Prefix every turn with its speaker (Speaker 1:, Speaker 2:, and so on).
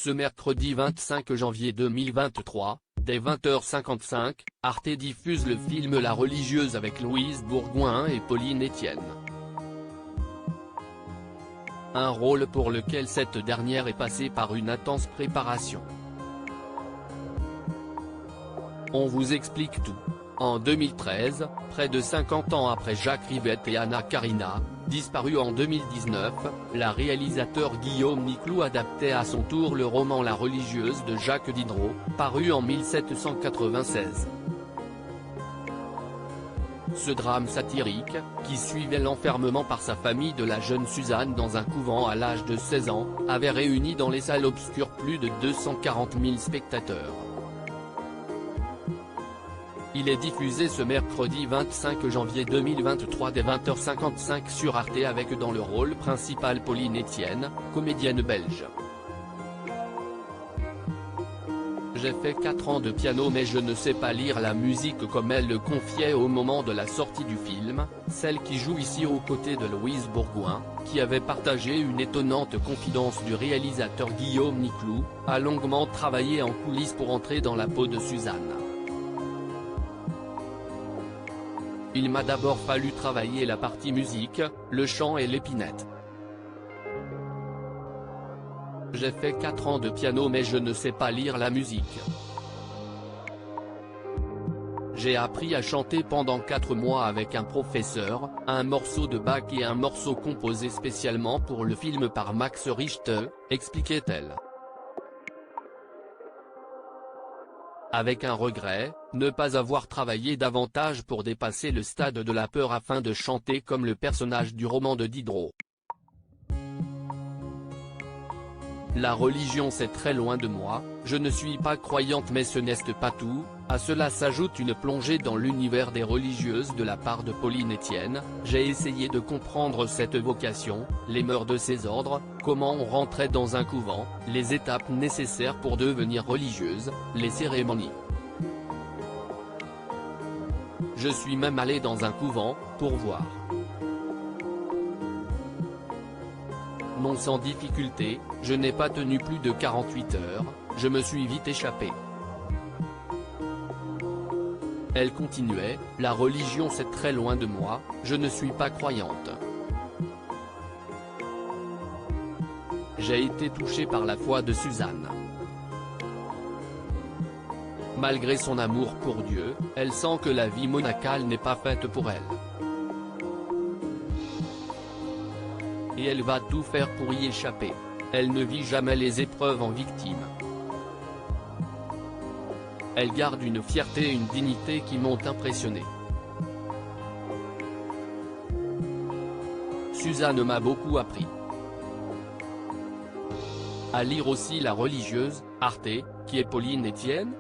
Speaker 1: Ce mercredi 25 janvier 2023, dès 20h55, Arte diffuse le film La religieuse avec Louise Bourgoin et Pauline Etienne. Un rôle pour lequel cette dernière est passée par une intense préparation. On vous explique tout. En 2013, près de 50 ans après Jacques Rivette et Anna Karina, disparus en 2019, la réalisateur Guillaume Niclou adaptait à son tour le roman La religieuse de Jacques Diderot, paru en 1796. Ce drame satirique, qui suivait l'enfermement par sa famille de la jeune Suzanne dans un couvent à l'âge de 16 ans, avait réuni dans les salles obscures plus de 240 000 spectateurs. Il est diffusé ce mercredi 25 janvier 2023 dès 20h55 sur Arte avec dans le rôle principal Pauline Etienne, comédienne belge. J'ai fait 4 ans de piano mais je ne sais pas lire la musique comme elle le confiait au moment de la sortie du film, celle qui joue ici aux côtés de Louise Bourgoin, qui avait partagé une étonnante confidence du réalisateur Guillaume Niclou, a longuement travaillé en coulisses pour entrer dans la peau de Suzanne. Il m'a d'abord fallu travailler la partie musique, le chant et l'épinette. J'ai fait 4 ans de piano mais je ne sais pas lire la musique. J'ai appris à chanter pendant 4 mois avec un professeur, un morceau de Bach et un morceau composé spécialement pour le film par Max Richter, expliquait-elle. Avec un regret, ne pas avoir travaillé davantage pour dépasser le stade de la peur afin de chanter comme le personnage du roman de Diderot. La religion c'est très loin de moi, je ne suis pas croyante mais ce n'est pas tout, à cela s'ajoute une plongée dans l'univers des religieuses de la part de Pauline Etienne, j'ai essayé de comprendre cette vocation, les mœurs de ces ordres, comment on rentrait dans un couvent, les étapes nécessaires pour devenir religieuse, les cérémonies. Je suis même allé dans un couvent, pour voir. Non sans difficulté, je n'ai pas tenu plus de 48 heures, je me suis vite échappé. Elle continuait, la religion c'est très loin de moi, je ne suis pas croyante. J'ai été touché par la foi de Suzanne. Malgré son amour pour Dieu, elle sent que la vie monacale n'est pas faite pour elle. Et elle va tout faire pour y échapper. Elle ne vit jamais les épreuves en victime. Elle garde une fierté et une dignité qui m'ont impressionné. Suzanne m'a beaucoup appris. À lire aussi La religieuse, Arte, qui est Pauline Etienne,